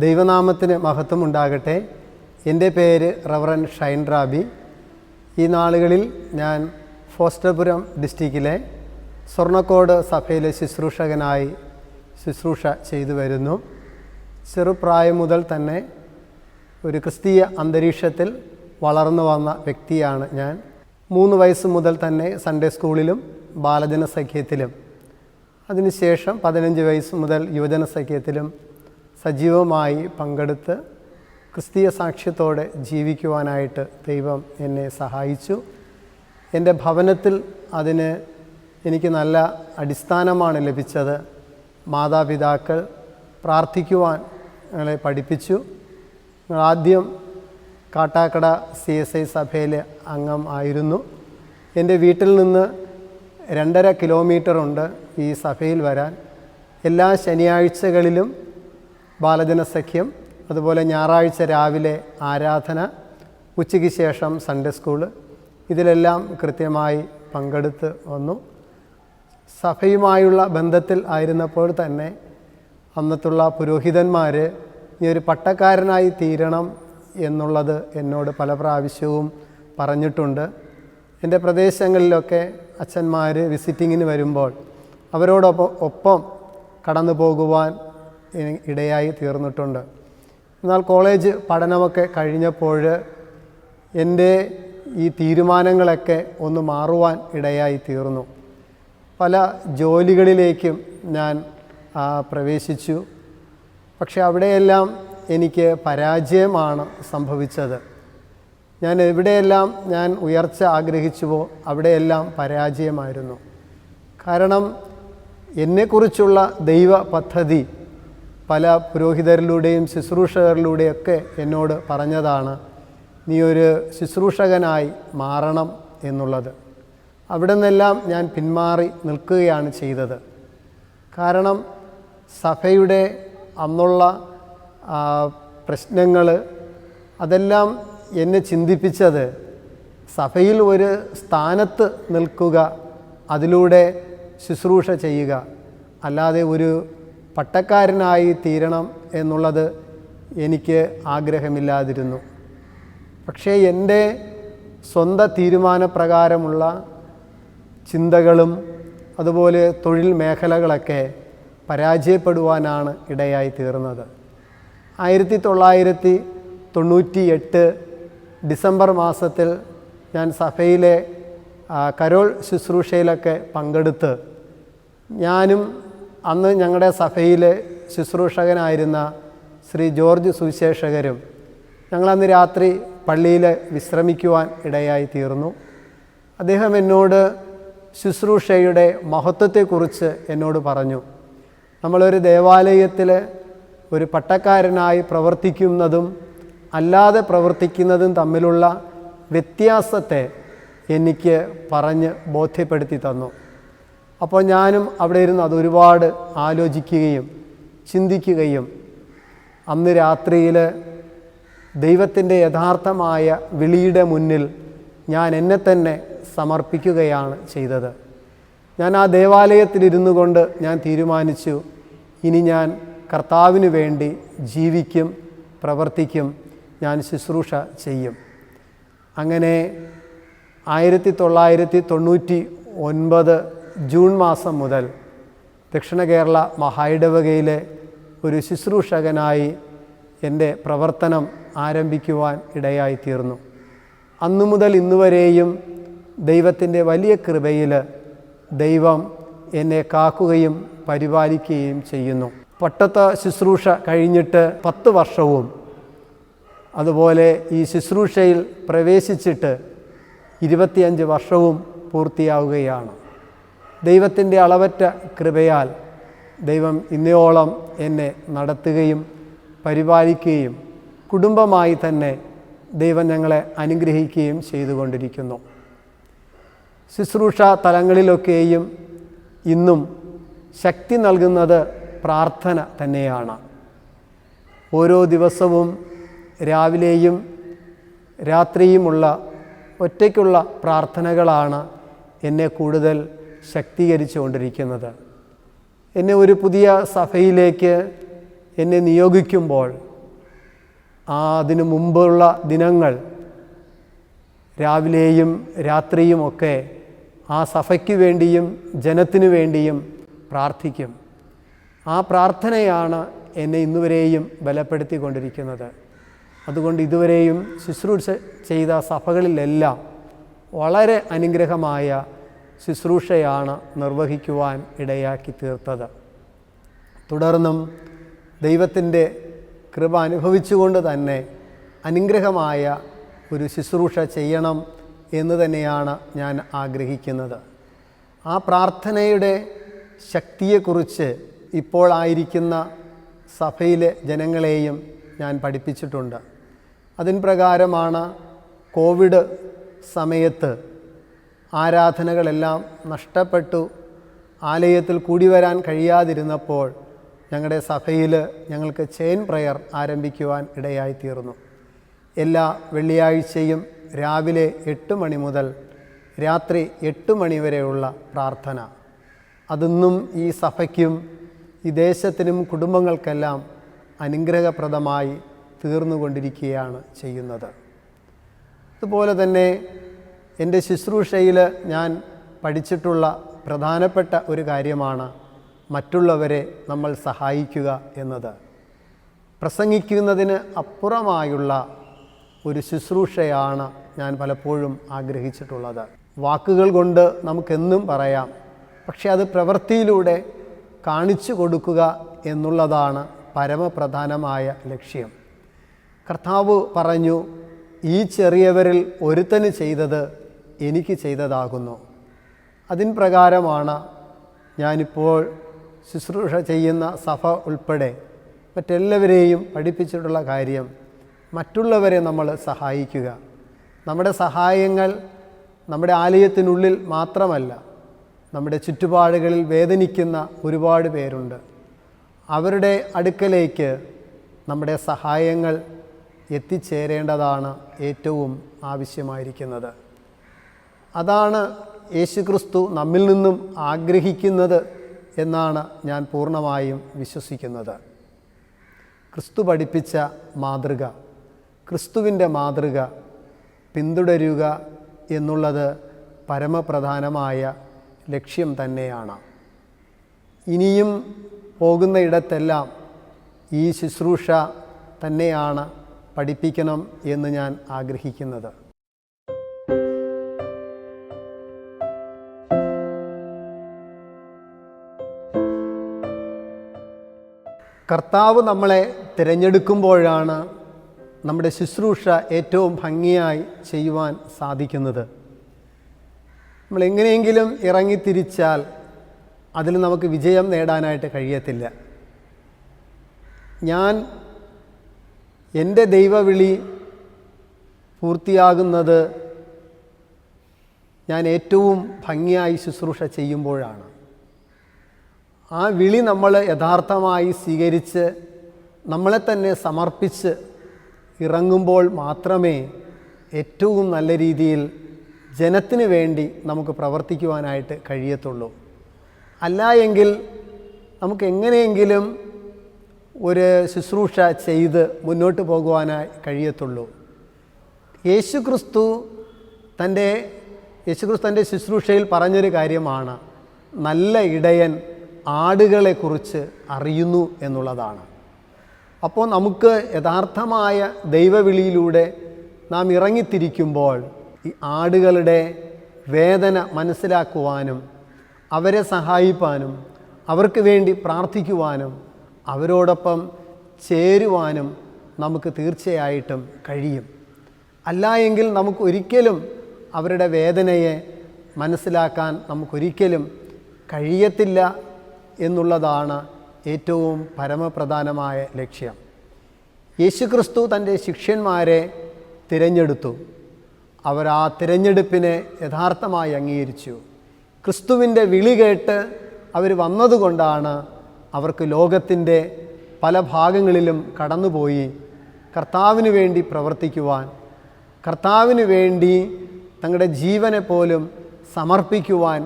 ദൈവനാമത്തിന് മഹത്വം ഉണ്ടാകട്ടെ. എൻ്റെ പേര് റവറൻ ഷൈൻ റാബി. ഈ നാളുകളിൽ ഞാൻ ഫോസ്റ്റർപുരം ഡിസ്ട്രിക്റ്റിലെ സ്വർണ്ണക്കോട് സഭയിലെ ശുശ്രൂഷകനായി ശുശ്രൂഷ ചെയ്തു വരുന്നു. ചെറുപ്രായം മുതൽ തന്നെ ഒരു ക്രിസ്തീയ അന്തരീക്ഷത്തിൽ വളർന്നു വന്ന വ്യക്തിയാണ് ഞാൻ. 3 വയസ്സ് മുതൽ തന്നെ സൺഡേ സ്കൂളിലും ബാലജന സഖ്യത്തിലും, അതിനുശേഷം 15 വയസ്സ് മുതൽ യുവജന സഖ്യത്തിലും സജീവമായി പങ്കെടുത്ത് ക്രിസ്തീയ സാക്ഷ്യത്തോടെ ജീവിക്കുവാനായിട്ട് ദൈവം എന്നെ സഹായിച്ചു. എൻ്റെ ഭവനത്തിൽ അതിന് എനിക്ക് നല്ല അടിസ്ഥാനമാണ് ലഭിച്ചത്. മാതാപിതാക്കൾ പ്രാർത്ഥിക്കുവാൻ ഞങ്ങളെ പഠിപ്പിച്ചു. ആദ്യം കാട്ടാക്കട CSI സഭയിലെ അംഗം ആയിരുന്നു. എൻ്റെ വീട്ടിൽ നിന്ന് 2.5 കിലോമീറ്ററുണ്ട് ഈ സഭയിൽ വരാൻ. എല്ലാ ശനിയാഴ്ചകളിലും ബാലജന സഖ്യം, അതുപോലെ ഞായറാഴ്ച രാവിലെ ആരാധന, ഉച്ചയ്ക്ക് ശേഷം സൺഡേ സ്കൂള്, ഇതിലെല്ലാം കൃത്യമായി പങ്കെടുത്ത് വന്നു. സഭയുമായുള്ള ബന്ധത്തിൽ ആയിരുന്നപ്പോൾ തന്നെ അന്നത്തുള്ള പുരോഹിതന്മാർ ഈ ഒരു പട്ടക്കാരനായി തീരണം എന്നുള്ളത് എന്നോട് പല പ്രാവശ്യവും പറഞ്ഞിട്ടുണ്ട്. എൻ്റെ പ്രദേശങ്ങളിലൊക്കെ അച്ഛന്മാർ വിസിറ്റിങ്ങിന് വരുമ്പോൾ അവരോടൊപ്പം കടന്നു പോകുവാൻ ഇടയായി തീർന്നിട്ടുണ്ട്. എന്നാൽ കോളേജ് പഠനമൊക്കെ കഴിഞ്ഞപ്പോൾ എൻ്റെ ഈ തീരുമാനങ്ങളൊക്കെ ഒന്ന് മാറുവാൻ ഇടയായി തീർന്നു. പല ജോലികളിലേക്കും ഞാൻ പ്രവേശിച്ചു. പക്ഷെ അവിടെയെല്ലാം എനിക്ക് പരാജയമാണ് സംഭവിച്ചത്. ഞാൻ എവിടെയെല്ലാം ഞാൻ ഉയർച്ച ആഗ്രഹിച്ചുവോ അവിടെയെല്ലാം പരാജയമായിരുന്നു. കാരണം എന്നെക്കുറിച്ചുള്ള ദൈവ പദ്ധതി പല പുരോഹിതരിലൂടെയും ശുശ്രൂഷകരിലൂടെയൊക്കെ എന്നോട് പറഞ്ഞതാണ്, നീ ഒരു ശുശ്രൂഷകനായി മാറണം എന്നുള്ളത്. അവിടെ നിന്നെല്ലാം ഞാൻ പിന്മാറി നിൽക്കുകയാണ് ചെയ്തത്. കാരണം സഭയുടെ അന്നുള്ള പ്രശ്നങ്ങൾ അതെല്ലാം എന്നെ ചിന്തിപ്പിച്ചത് സഭയിൽ ഒരു സ്ഥാനത്ത് നിൽക്കുക, അതിലൂടെ ശുശ്രൂഷ ചെയ്യുക, അല്ലാതെ ഒരു പട്ടക്കാരനായി തീരണം എന്നുള്ളത് എനിക്ക് ആഗ്രഹമില്ലാതിരുന്നു. പക്ഷേ എൻ്റെ സ്വന്തം തീരുമാനപ്രകാരമുള്ള ചിന്തകളും അതുപോലെ തൊഴിൽ മേഖലകളൊക്കെ പരാജയപ്പെടുവാനാണ് ഇടയായി തീർന്നത്. 1998 ഡിസംബർ മാസത്തിൽ ഞാൻ സഭയിലെ കരോൾ ശുശ്രൂഷയിലൊക്കെ പങ്കെടുത്ത്, ഞാനും അന്ന് ഞങ്ങളുടെ സഭയിലെ ശുശ്രൂഷകനായിരുന്ന ശ്രീ ജോർജ് സുവിശേഷകരും ഞങ്ങളന്ന് രാത്രി പള്ളിയിൽ വിശ്രമിക്കുവാൻ ഇടയായി തീർന്നു. അദ്ദേഹം എന്നോട് ശുശ്രൂഷയുടെ മഹത്വത്തെക്കുറിച്ച് എന്നോട് പറഞ്ഞു. നമ്മളൊരു ദേവാലയത്തിൽ ഒരു പട്ടക്കാരനായി പ്രവർത്തിക്കുന്നതും അല്ലാതെ പ്രവർത്തിക്കുന്നതും തമ്മിലുള്ള വ്യത്യാസത്തെ എനിക്ക് പറഞ്ഞ് ബോധ്യപ്പെടുത്തി തന്നു. അപ്പോൾ ഞാനും അവിടെ ഇരുന്ന് അതൊരുപാട് ആലോചിക്കുകയും ചിന്തിക്കുകയും അന്ന് രാത്രിയിൽ ദൈവത്തിൻ്റെ യഥാർത്ഥമായ വിളിയുടെ മുന്നിൽ ഞാൻ എന്നെ തന്നെ സമർപ്പിക്കുകയാണ് ചെയ്തത്. ഞാൻ ആ ദേവാലയത്തിലിരുന്നു കൊണ്ട് ഞാൻ തീരുമാനിച്ചു, ഇനി ഞാൻ കർത്താവിന് വേണ്ടി ജീവിക്കും, പ്രവർത്തിക്കും, ഞാൻ ശുശ്രൂഷ ചെയ്യും. അങ്ങനെ 1999 ജൂൺ മാസം മുതൽ ദക്ഷിണ കേരള മഹായിടവകയിലെ ഒരു ശുശ്രൂഷകനായി എൻ്റെ പ്രവർത്തനം ആരംഭിക്കുവാൻ ഇടയായിത്തീർന്നു. അന്നു മുതൽ ഇന്നുവരെയും ദൈവത്തിൻ്റെ വലിയ കൃപയിൽ ദൈവം എന്നെ കാക്കുകയും പരിപാലിക്കുകയും ചെയ്യുന്നു. പട്ടത്ത ശുശ്രൂഷ കഴിഞ്ഞിട്ട് 10 വർഷവും അതുപോലെ ഈ ശുശ്രൂഷയിൽ പ്രവേശിച്ചിട്ട് 25 വർഷവും പൂർത്തിയാവുകയാണ്. ദൈവത്തിൻ്റെ അളവറ്റ കൃപയാൽ ദൈവം ഇന്നയോളം എന്നെ നടത്തുകയും പരിപാലിക്കുകയും കുടുംബമായി തന്നെ ദൈവം ഞങ്ങളെ അനുഗ്രഹിക്കുകയും ചെയ്തുകൊണ്ടിരിക്കുന്നു. ശുശ്രൂഷ തലങ്ങളിലൊക്കെയും ഇന്നും ശക്തി നൽകുന്നത് പ്രാർത്ഥന തന്നെയാണ്. ഓരോ ദിവസവും രാവിലെയും രാത്രിയുമുള്ള ഒറ്റയ്ക്കുള്ള പ്രാർത്ഥനകളാണ് എന്നെ കൂടുതൽ ശക്തീകരിച്ചുകൊണ്ടിരിക്കുന്നത്. എന്നെ ഒരു പുതിയ സഭയിലേക്ക് എന്നെ നിയോഗിക്കുമ്പോൾ അതിനു മുമ്പുള്ള ദിനങ്ങൾ രാവിലെയും രാത്രിയുമൊക്കെ ആ സഭയ്ക്ക് വേണ്ടിയും ജനത്തിനു വേണ്ടിയും പ്രാർത്ഥിക്കും. ആ പ്രാർത്ഥനയാണ് എന്നെ ഇന്നുവരെയും ബലപ്പെടുത്തിക്കൊണ്ടിരിക്കുന്നത്. അതുകൊണ്ട് ഇതുവരെയും ശുശ്രൂഷ ചെയ്ത സഭകളിലെല്ലാം വളരെ അനുഗ്രഹമായ ശുശ്രൂഷയാണ് നിർവഹിക്കുവാൻ ഇടയാക്കി തീർത്തത്. തുടർന്നും ദൈവത്തിൻ്റെ കൃപ അനുഭവിച്ചുകൊണ്ട് തന്നെ അനുഗ്രഹമായ ഒരു ശുശ്രൂഷ ചെയ്യണം എന്ന് തന്നെയാണ് ഞാൻ ആഗ്രഹിക്കുന്നത്. ആ പ്രാർത്ഥനയുടെ ശക്തിയെക്കുറിച്ച് ഇപ്പോൾ ആയിരിക്കുന്ന സഭയിലെ ജനങ്ങളെയും ഞാൻ പഠിപ്പിച്ചിട്ടുണ്ട്. അതിന് പ്രകാരമാണ് കോവിഡ് സമയത്ത് ആരാധനകളെല്ലാം നഷ്ടപ്പെട്ടു ആലയത്തിൽ കൂടി വരാൻ കഴിയാതിരുന്നപ്പോൾ ഞങ്ങളുടെ സഭയിൽ ഞങ്ങൾക്ക് ചെയിൻ പ്രയർ ആരംഭിക്കുവാൻ ഇടയായിത്തീർന്നു. എല്ലാ വെള്ളിയാഴ്ചയും രാവിലെ 8 മണി മുതൽ രാത്രി 8 മണി വരെയുള്ള പ്രാർത്ഥന. അതൊന്നും ഈ സഭയ്ക്കും ഈ ദേശത്തിനും കുടുംബങ്ങൾക്കെല്ലാം അനുഗ്രഹപ്രദമായി തീർന്നുകൊണ്ടിരിക്കുകയാണ് ചെയ്യുന്നത്. അതുപോലെ തന്നെ എൻ്റെ ശുശ്രൂഷയിൽ ഞാൻ പഠിച്ചിട്ടുള്ള പ്രധാനപ്പെട്ട ഒരു കാര്യമാണ് മറ്റുള്ളവരെ നമ്മൾ സഹായിക്കുക എന്നത്. പ്രസംഗിക്കുന്നതിന് അപ്പുറമായുള്ള ഒരു ശുശ്രൂഷയാണ് ഞാൻ പലപ്പോഴും ആഗ്രഹിച്ചിട്ടുള്ളത്. വാക്കുകൾ കൊണ്ട് നമുക്കെന്നും പറയാം, പക്ഷേ അത് പ്രവൃത്തിയിലൂടെ കാണിച്ചു കൊടുക്കുക എന്നുള്ളതാണ് പരമപ്രധാനമായ ലക്ഷ്യം. കർത്താവ് പറഞ്ഞു, ഈ ചെറിയവരിൽ ഒരുത്തന് ചെയ്തത് എനിക്ക് ചെയ്തതാകുന്നു. അതിന് പ്രകാരമാണ് ഞാനിപ്പോൾ ശുശ്രൂഷ ചെയ്യുന്ന സഭ ഉൾപ്പെടെ മറ്റെല്ലാവരെയും പഠിപ്പിച്ചിട്ടുള്ള കാര്യം, മറ്റുള്ളവരെ നമ്മൾ സഹായിക്കുക. നമ്മുടെ സഹായങ്ങൾ നമ്മുടെ ആലയത്തിനുള്ളിൽ മാത്രമല്ല, നമ്മുടെ ചുറ്റുപാടുകളിൽ വേദനിക്കുന്ന ഒരുപാട് പേരുണ്ട്. അവരുടെ അടുക്കലേക്ക് നമ്മുടെ സഹായങ്ങൾ എത്തിച്ചേരേണ്ടതാണ് ഏറ്റവും ആവശ്യമായിരിക്കുന്നത്. അതാണ് യേശുക്രിസ്തു നമ്മിൽ നിന്നും ആഗ്രഹിക്കുന്നത് എന്നാണ് ഞാൻ പൂർണ്ണമായും വിശ്വസിക്കുന്നത്. ക്രിസ്തു പഠിപ്പിച്ച മാതൃക, ക്രിസ്തുവിൻ്റെ മാതൃക പിന്തുടരുക എന്നുള്ളത് പരമപ്രധാനമായ ലക്ഷ്യം തന്നെയാണ്. ഇനിയും പോകുന്ന ഇടത്തെല്ലാം ഈ ശുശ്രൂഷ തന്നെയാണ് പഠിപ്പിക്കണം എന്ന് ഞാൻ ആഗ്രഹിക്കുന്നത്. കർത്താവ് നമ്മളെ തിരഞ്ഞെടുക്കുമ്പോഴാണ് നമ്മുടെ ശുശ്രൂഷ ഏറ്റവും ഭംഗിയായി ചെയ്യുവാൻ സാധിക്കുന്നത്. നമ്മൾ എങ്ങനെയെങ്കിലും ഇറങ്ങിത്തിരിച്ചാൽ അതിൽ നമുക്ക് വിജയം നേടാനായിട്ട് കഴിയത്തില്ല. ഞാൻ എൻ്റെ ദൈവവിളി പൂർത്തിയാകുന്നത് ഞാൻ ഏറ്റവും ഭംഗിയായി ശുശ്രൂഷ ചെയ്യുമ്പോഴാണ്. ആ വിളി നമ്മൾ യഥാർത്ഥമായി സ്വീകരിച്ച് നമ്മളെ തന്നെ സമർപ്പിച്ച് ഇറങ്ങുമ്പോൾ മാത്രമേ ഏറ്റവും നല്ല രീതിയിൽ ജനത്തിന് വേണ്ടി നമുക്ക് പ്രവർത്തിക്കുവാനായിട്ട് കഴിയത്തുള്ളൂ. അല്ല എങ്കിൽ നമുക്ക് എങ്ങനെയെങ്കിലും ഒരു ശുശ്രൂഷ ചെയ്ത് മുന്നോട്ട് പോകുവാനായി കഴിയത്തുള്ളൂ. യേശുക്രിസ്തു തൻ്റെ ശുശ്രൂഷയിൽ പറഞ്ഞൊരു കാര്യമാണ്, നല്ല ഇടയൻ ആടുകളെക്കുറിച്ച് അറിയുന്നു എന്നുള്ളതാണ്. അപ്പോൾ നമുക്ക് യഥാർത്ഥമായ ദൈവവിളിയിലൂടെ നാം ഇറങ്ങിത്തിരിക്കുമ്പോൾ ഈ ആടുകളുടെ വേദന മനസ്സിലാക്കുവാനും അവരെ സഹായിപ്പാനും അവർക്ക് വേണ്ടി പ്രാർത്ഥിക്കുവാനും അവരോടൊപ്പം ചേരുവാനും നമുക്ക് തീർച്ചയായിട്ടും കഴിയും. അല്ല എങ്കിൽ നമുക്ക് ഒരിക്കലും അവരുടെ വേദനയെ മനസ്സിലാക്കാൻ നമുക്കൊരിക്കലും കഴിയത്തില്ല എന്നുള്ളതാണ് ഏറ്റവും പരമപ്രധാനമായ ലക്ഷ്യം. യേശുക്രിസ്തു തൻ്റെ ശിഷ്യന്മാരെ തിരഞ്ഞെടുത്തു. അവർ ആ തിരഞ്ഞെടുപ്പിനെ യഥാർത്ഥമായി അംഗീകരിച്ചു. ക്രിസ്തുവിൻ്റെ വിളി കേട്ട് അവർ വന്നതുകൊണ്ടാണ് അവർക്ക് ലോകത്തിൻ്റെ പല ഭാഗങ്ങളിലും കടന്നുപോയി കർത്താവിന് വേണ്ടി പ്രവർത്തിക്കുവാൻ, കർത്താവിന് വേണ്ടി തങ്ങളുടെ ജീവനെ പോലും സമർപ്പിക്കുവാൻ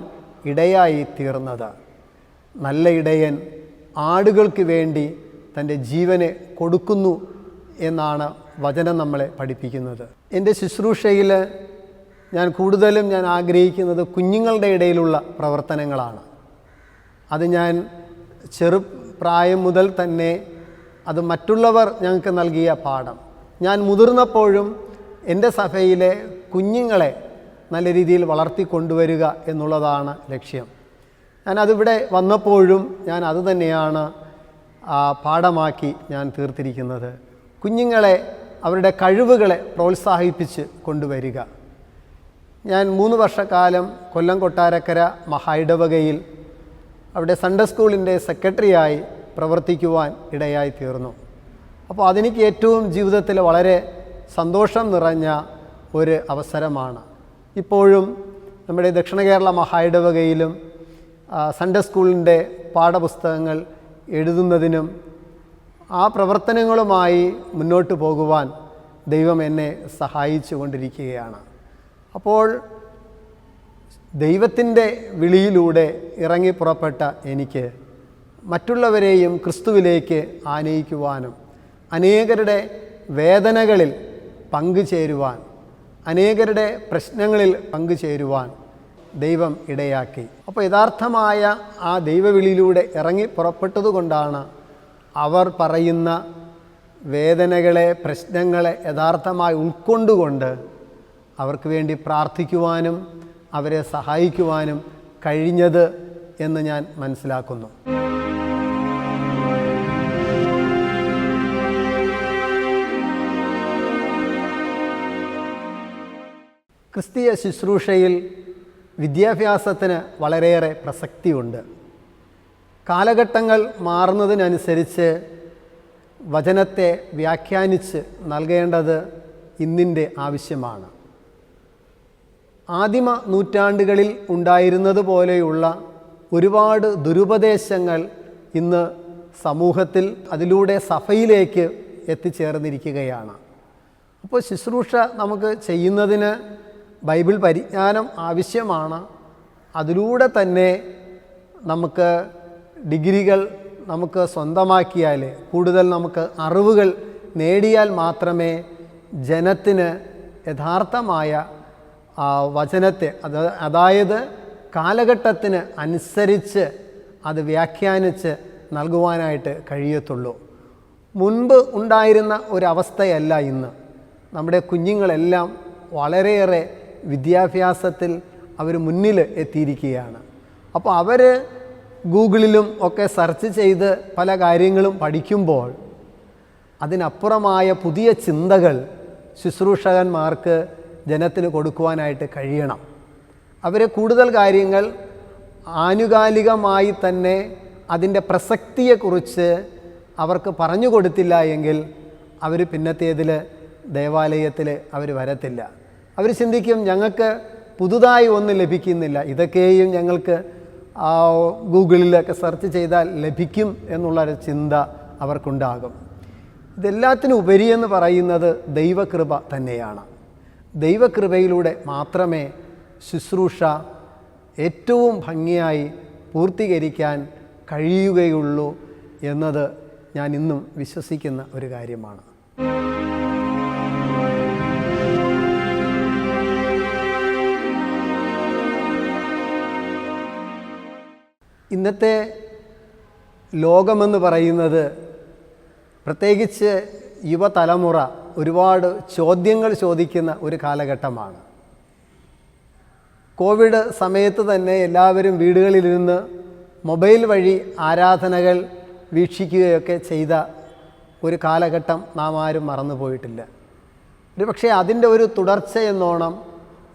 ഇടയായി തീർന്നത്. നല്ല ഇടയൻ ആടുകൾക്ക് വേണ്ടി തൻ്റെ ജീവനെ കൊടുക്കുന്നു എന്നാണ് വചനം നമ്മളെ പഠിപ്പിക്കുന്നത്. എൻ്റെ ശുശ്രൂഷയിൽ ഞാൻ കൂടുതലും ആഗ്രഹിക്കുന്നത് കുഞ്ഞുങ്ങളുടെ ഇടയിലുള്ള പ്രവർത്തനങ്ങളാണ്. അത് ഞാൻ ചെറുപ്രായം മുതൽ തന്നെ അത് മറ്റുള്ളവർ ഞങ്ങൾക്ക് നൽകിയ പാഠം. ഞാൻ മുതിർന്നപ്പോഴും എൻ്റെ സഭയിലെ കുഞ്ഞുങ്ങളെ നല്ല രീതിയിൽ വളർത്തിക്കൊണ്ടുവരിക എന്നുള്ളതാണ് ലക്ഷ്യം. ഞാനതിവിടെ വന്നപ്പോഴും ഞാൻ അത് തന്നെയാണ് പാഠമാക്കി ഞാൻ തീർത്തിരിക്കുന്നത്. കുഞ്ഞുങ്ങളെ, അവരുടെ കഴിവുകളെ പ്രോത്സാഹിപ്പിച്ച് കൊണ്ടുവരിക. ഞാൻ 3 വർഷക്കാലം കൊല്ലം കൊട്ടാരക്കര മഹായിടവകയിൽ അവിടെ സൺഡേ സ്കൂളിൻ്റെ സെക്രട്ടറിയായി പ്രവർത്തിക്കുവാൻ ഇടയായി തീർന്നു. അപ്പോൾ അതെനിക്ക് ഏറ്റവും ജീവിതത്തിൽ വളരെ സന്തോഷം നിറഞ്ഞ ഒരു അവസരമാണ്. ഇപ്പോഴും നമ്മുടെ ദക്ഷിണ കേരള മഹായിടവകയിലും സൺഡേ സ്കൂളിൻ്റെ പാഠപുസ്തകങ്ങൾ എഴുതുന്നതിനും ആ പ്രവർത്തനങ്ങളുമായി മുന്നോട്ട് പോകുവാൻ ദൈവം എന്നെ സഹായിച്ചു കൊണ്ടിരിക്കുകയാണ്. അപ്പോൾ ദൈവത്തിൻ്റെ വിളിയിലൂടെ ഇറങ്ങി പുറപ്പെട്ട എനിക്ക് മറ്റുള്ളവരെയും ക്രിസ്തുവിലേക്ക് ആനയിക്കുവാനും അനേകരുടെ വേദനകളിൽ പങ്കുചേരുവാൻ, അനേകരുടെ പ്രശ്നങ്ങളിൽ പങ്കുചേരുവാൻ ദൈവം ഇടയാക്കി. അപ്പോൾ യഥാർത്ഥമായ ആ ദൈവവിളിയിലൂടെ ഇറങ്ങി പുറപ്പെട്ടതുകൊണ്ടാണ് അവർ പറയുന്ന വേദനകളെ, പ്രശ്നങ്ങളെ യഥാർത്ഥമായി ഉൾക്കൊണ്ടുകൊണ്ട് അവർക്ക് വേണ്ടി പ്രാർത്ഥിക്കുവാനും അവരെ സഹായിക്കുവാനും കഴിഞ്ഞത് എന്ന് ഞാൻ മനസ്സിലാക്കുന്നു. ക്രിസ്തീയ ശുശ്രൂഷയിൽ വിദ്യാഭ്യാസത്തിന് വളരെയേറെ പ്രസക്തിയുണ്ട്. കാലഘട്ടങ്ങൾ മാറുന്നതിനനുസരിച്ച് വചനത്തെ വ്യാഖ്യാനിച്ച് നൽകേണ്ടത് ഇന്നിൻ്റെ ആവശ്യമാണ്. ആദിമ നൂറ്റാണ്ടുകളിൽ ഉണ്ടായിരുന്നത് പോലെയുള്ള ഒരുപാട് ദുരുപദേശങ്ങൾ ഇന്ന് സമൂഹത്തിൽ അതിലൂടെ സഭയിലേക്ക് എത്തിച്ചേർന്നിരിക്കുകയാണ്. അപ്പോൾ ശുശ്രൂഷ നമുക്ക് ചെയ്യുന്നതിന് ബൈബിൾ പരിജ്ഞാനം ആവശ്യമാണ്. അതിലൂടെ തന്നെ നമുക്ക് ഡിഗ്രികൾ നമുക്ക് സ്വന്തമാക്കിയാൽ, കൂടുതൽ നമുക്ക് അറിവുകൾ നേടിയാൽ മാത്രമേ ജനത്തിന് യഥാർത്ഥമായ വചനത്തെ അതായത് കാലഘട്ടത്തിന് അനുസരിച്ച് അത് വ്യാഖ്യാനിച്ച് നൽകുവാനായിട്ട് കഴിയത്തുള്ളൂ. മുൻപ് ഉണ്ടായിരുന്ന ഒരവസ്ഥയല്ല ഇന്ന്. നമ്മുടെ കുഞ്ഞുങ്ങളെല്ലാം വളരെയേറെ വിദ്യാഭ്യാസത്തിൽ അവർ മുന്നിൽ എത്തിയിരിക്കുകയാണ്. അപ്പോൾ അവർ ഗൂഗിളിലും ഒക്കെ സെർച്ച് ചെയ്ത് പല കാര്യങ്ങളും പഠിക്കുമ്പോൾ അതിനപ്പുറമായ പുതിയ ചിന്തകൾ ശുശ്രൂഷകന്മാർക്ക് ജനത്തിന് കൊടുക്കുവാനായിട്ട് കഴിയണം. അവരെ കൂടുതൽ കാര്യങ്ങൾ ആനുകാലികമായി തന്നെ അതിൻ്റെ പ്രസക്തിയെക്കുറിച്ച് അവർക്ക് പറഞ്ഞു കൊടുത്തില്ല എങ്കിൽ അവർ പിന്നത്തേതിൽ ദേവാലയത്തിൽ അവർ വരത്തില്ല. അവർ ചിന്തിക്കും, ഞങ്ങൾക്ക് പുതുതായി ഒന്നും ലഭിക്കുന്നില്ല, ഇതൊക്കെയും ഞങ്ങൾക്ക് ഗൂഗിളിലൊക്കെ സെർച്ച് ചെയ്താൽ ലഭിക്കും എന്നുള്ളൊരു ചിന്ത അവർക്കുണ്ടാകും. ഇതെല്ലാത്തിനും ഉപരിയെന്ന് പറയുന്നത് ദൈവകൃപ തന്നെയാണ്. ദൈവകൃപയിലൂടെ മാത്രമേ ശുശ്രൂഷ ഏറ്റവും ഭംഗിയായി പൂർത്തീകരിക്കാൻ കഴിയുകയുള്ളൂ എന്നത് ഞാൻ ഇന്നും വിശ്വസിക്കുന്ന ഒരു കാര്യമാണ്. ഇന്നത്തെ ലോകമെന്ന് പറയുന്നത്, പ്രത്യേകിച്ച് യുവതലമുറ ഒരുപാട് ചോദ്യങ്ങൾ ചോദിക്കുന്ന ഒരു കാലഘട്ടമാണ്. കോവിഡ് സമയത്ത് തന്നെ എല്ലാവരും വീടുകളിലിരുന്ന് മൊബൈൽ വഴി ആരാധനകൾ വീക്ഷിക്കുകയൊക്കെ ചെയ്ത ഒരു കാലഘട്ടം നാം ആരും മറന്നു പോയിട്ടില്ല. ഒരു പക്ഷേ അതിൻ്റെ ഒരു തുടർച്ചയെന്നോണം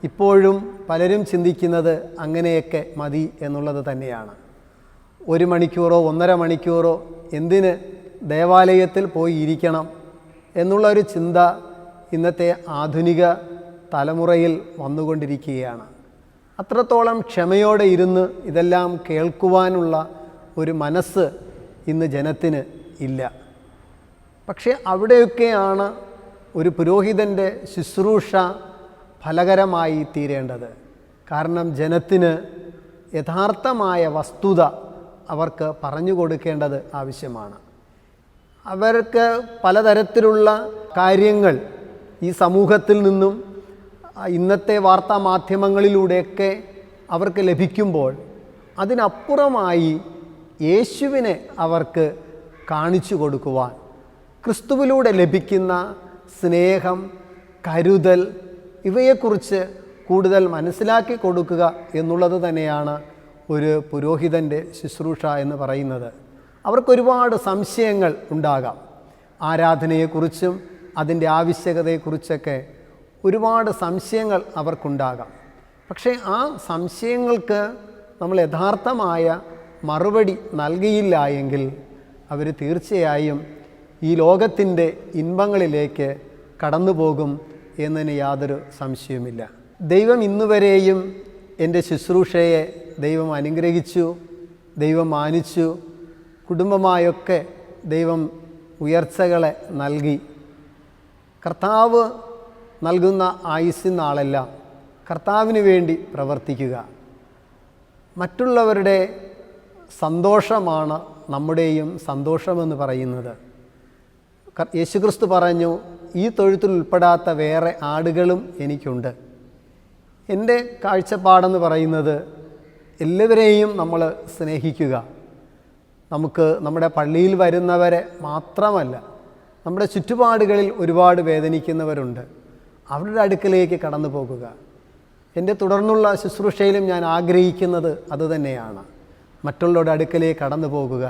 ഇപ്പോഴും പലരും ചിന്തിക്കുന്നത് അങ്ങനെയൊക്കെ മതി എന്നുള്ളത് തന്നെയാണ്. 1 മണിക്കൂറോ 1.5 മണിക്കൂറോ എന്തിന് ദേവാലയത്തിൽ പോയി ഇരിക്കണം എന്നുള്ളൊരു ചിന്ത ഇന്നത്തെ ആധുനിക തലമുറയിൽ വന്നുകൊണ്ടിരിക്കുകയാണ്. അത്രത്തോളം ക്ഷമയോടെ ഇരുന്ന് ഇതെല്ലാം കേൾക്കുവാനുള്ള ഒരു മനസ്സ് ഇന്ന് ജനത്തിന് ഇല്ല. പക്ഷേ അവിടെയൊക്കെയാണ് ഒരു പുരോഹിതൻ്റെ ശുശ്രൂഷ ഫലകരമായി തീരേണ്ടത്. കാരണം ജനത്തിന് യഥാർത്ഥമായ വസ്തുത അവർക്ക് പറഞ്ഞു കൊടുക്കേണ്ടത് ആവശ്യമാണ്. അവർക്ക് പലതരത്തിലുള്ള കാര്യങ്ങൾ ഈ സമൂഹത്തിൽ നിന്നും ഇന്നത്തെ വാർത്താ മാധ്യമങ്ങളിലൂടെയൊക്കെ അവർക്ക് ലഭിക്കുമ്പോൾ അതിനപ്പുറമായി യേശുവിനെ അവർക്ക് കാണിച്ചു കൊടുക്കുവാൻ, ക്രിസ്തുവിലൂടെ ലഭിക്കുന്ന സ്നേഹം, കരുതൽ, ഇവയെക്കുറിച്ച് കൂടുതൽ മനസ്സിലാക്കി കൊടുക്കുക എന്നുള്ളത് തന്നെയാണ് ഒരു പുരോഹിതൻ്റെ ശുശ്രൂഷ എന്ന് പറയുന്നത്. അവർക്കൊരുപാട് സംശയങ്ങൾ ഉണ്ടാകാം. ആരാധനയെക്കുറിച്ചും അതിൻ്റെ ആവശ്യകതയെക്കുറിച്ചൊക്കെ ഒരുപാട് സംശയങ്ങൾ അവർക്കുണ്ടാകാം. പക്ഷേ ആ സംശയങ്ങൾക്ക് നമ്മൾ യഥാർത്ഥമായ മറുപടി നൽകിയില്ല എങ്കിൽ അവർ തീർച്ചയായും ഈ ലോകത്തിൻ്റെ ഇൻപങ്ങളിലേക്ക് കടന്നു പോകും എന്നതിന് യാതൊരു സംശയവുമില്ല. ദൈവം ഇന്നുവരെയും എൻ്റെ ശുശ്രൂഷയെ ദൈവം അനുഗ്രഹിച്ചു, ദൈവം മാനിച്ചു. കുടുംബമായൊക്കെ ദൈവം ഉയർച്ചകളെ നൽകി. കർത്താവ് നൽകുന്ന ആയുസ്സിനാളെല്ലാം കർത്താവിന് വേണ്ടി പ്രവർത്തിക്കുക. മറ്റുള്ളവരുടെ സന്തോഷമാണ് നമ്മുടെയും സന്തോഷമെന്ന് പറയുന്നത്. യേശുക്രിസ്തു പറഞ്ഞു, ഈ തൊഴുത്തിൽ ഉൾപ്പെടാത്ത വേറെ ആടുകളും എനിക്കുണ്ട്. എൻ്റെ കാഴ്ചപ്പാടെന്ന് പറയുന്നത് എല്ലാവരെയും നമ്മൾ സ്നേഹിക്കുക. നമുക്ക് നമ്മുടെ പള്ളിയിൽ വരുന്നവരെ മാത്രമല്ല, നമ്മുടെ ചുറ്റുപാടുകളിൽ ഒരുപാട് വേദനിക്കുന്നവരുണ്ട്. അവരുടെ അടുക്കലേക്ക് കടന്നു പോകുക. എൻ്റെ തുടർന്നുള്ള ശുശ്രൂഷയിലും ഞാൻ ആഗ്രഹിക്കുന്നത് അതുതന്നെയാണ്. മറ്റുള്ളവരുടെ അടുക്കലേക്ക് കടന്നു പോകുക.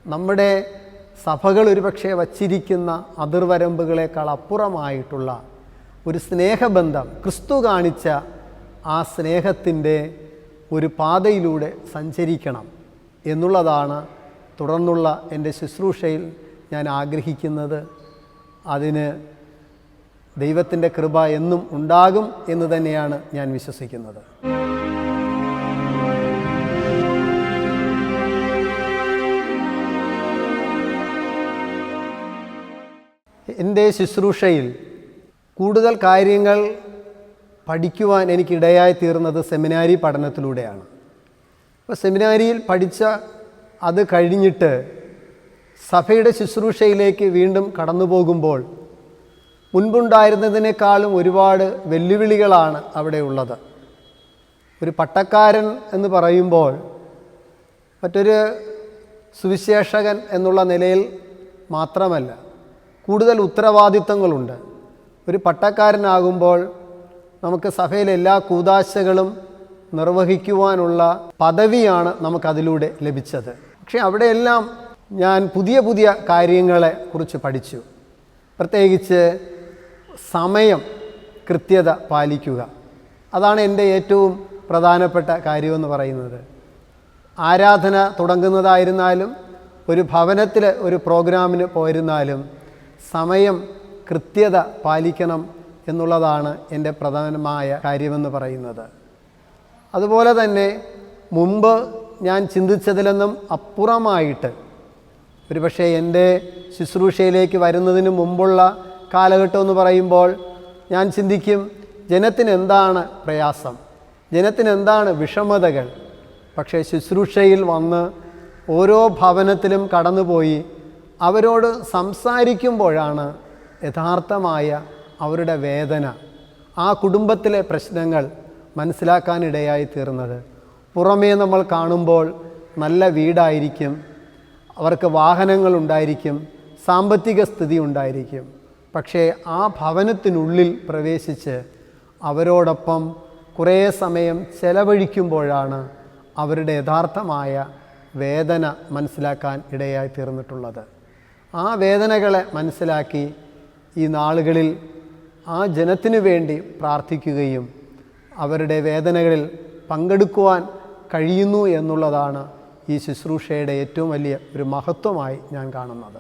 നമ്മുടെ സഭകൾ ഒരുപക്ഷെ വച്ചിരിക്കുന്ന അതിർവരമ്പുകളേക്കാൾ അപ്പുറമായിട്ടുള്ള ഒരു സ്നേഹബന്ധം, ക്രിസ്തു കാണിച്ച ആ സ്നേഹത്തിൻ്റെ ഒരു പാതയിലൂടെ സഞ്ചരിക്കണം എന്നുള്ളതാണ് തുടർന്നുള്ള എൻ്റെ ശുശ്രൂഷയിൽ ഞാൻ ആഗ്രഹിക്കുന്നത്. അതിന് ദൈവത്തിൻ്റെ കൃപ എന്നും ഉണ്ടാകും എന്ന് തന്നെയാണ് ഞാൻ വിശ്വസിക്കുന്നത്. എൻ്റെ ശുശ്രൂഷയിൽ കൂടുതൽ കാര്യങ്ങൾ പഠിക്കുവാൻ എനിക്കിടയായി തീർന്നത് സെമിനാരി പഠനത്തിലൂടെയാണ്. അപ്പോൾ സെമിനാരിയിൽ പഠിച്ച അത് കഴിഞ്ഞിട്ട് സഭയുടെ ശുശ്രൂഷയിലേക്ക് വീണ്ടും കടന്നു പോകുമ്പോൾ മുൻപുണ്ടായിരുന്നതിനേക്കാളും ഒരുപാട് വെല്ലുവിളികളാണ് അവിടെ ഉള്ളത്. ഒരു പട്ടക്കാരൻ എന്ന് പറയുമ്പോൾ മറ്റൊരു സുവിശേഷകൻ എന്നുള്ള നിലയിൽ മാത്രമല്ല, കൂടുതൽ ഉത്തരവാദിത്തങ്ങളുണ്ട്. ഒരു പട്ടക്കാരനാകുമ്പോൾ നമുക്ക് സഭയിലെ എല്ലാ കൂദാശകളും നിർവഹിക്കുവാനുള്ള പദവിയാണ് നമുക്കതിലൂടെ ലഭിച്ചത്. പക്ഷേ അവിടെയെല്ലാം ഞാൻ പുതിയ പുതിയ കാര്യങ്ങളെ കുറിച്ച് പഠിച്ചു. പ്രത്യേകിച്ച് സമയം കൃത്യത പാലിക്കുക. അതാണ് എൻ്റെ ഏറ്റവും പ്രധാനപ്പെട്ട കാര്യമെന്ന് പറയുന്നത്. ആരാധന തുടങ്ങുന്നതായിരുന്നാലും ഒരു ഭവനത്തിൽ ഒരു പ്രോഗ്രാമിന് പോയിരുന്നാലും സമയം കൃത്യത പാലിക്കണം എന്നുള്ളതാണ് എൻ്റെ പ്രധാനമായ കാര്യമെന്ന് പറയുന്നത്. അതുപോലെ തന്നെ മുമ്പ് ഞാൻ ചിന്തിച്ചതിലൊന്നും അപ്പുറമായിട്ട്, ഒരുപക്ഷെ എൻ്റെ ശുശ്രൂഷയിലേക്ക് വരുന്നതിന് മുമ്പുള്ള കാലഘട്ടം എന്ന് പറയുമ്പോൾ ഞാൻ ചിന്തിക്കും, ജനത്തിന് എന്താണ് പ്രയാസം, ജനത്തിന് എന്താണ് വിഷമതകൾ. പക്ഷേ ശുശ്രൂഷയിൽ വന്ന് ഓരോ ഭവനത്തിലും കടന്നുപോയി അവരോട് സംസാരിക്കുമ്പോഴാണ് യഥാർത്ഥമായ അവരുടെ വേദന, ആ കുടുംബത്തിലെ പ്രശ്നങ്ങൾ മനസ്സിലാക്കാനിടയായി തീർന്നത്. പുറമേ നമ്മൾ കാണുമ്പോൾ നല്ല വീടായിരിക്കും, അവർക്ക് വാഹനങ്ങളുണ്ടായിരിക്കും, സാമ്പത്തിക സ്ഥിതി ഉണ്ടായിരിക്കും. പക്ഷേ ആ ഭവനത്തിനുള്ളിൽ പ്രവേശിച്ച് അവരോടൊപ്പം കുറേ സമയം ചെലവഴിക്കുമ്പോഴാണ് അവരുടെ യഥാർത്ഥമായ വേദന മനസ്സിലാക്കാൻ ഇടയായി തീർന്നിട്ടുള്ളത്. ആ വേദനകളെ മനസ്സിലാക്കി ഈ നാളുകളിൽ ആ ജനത്തിനു വേണ്ടി പ്രാർത്ഥിക്കുകയും അവരുടെ വേദനകളിൽ പങ്കെടുക്കുവാൻ കഴിയുന്നു എന്നുള്ളതാണ് ഈ ശുശ്രൂഷയുടെ ഏറ്റവും വലിയ ഒരു മഹത്വമായി ഞാൻ കാണുന്നത്.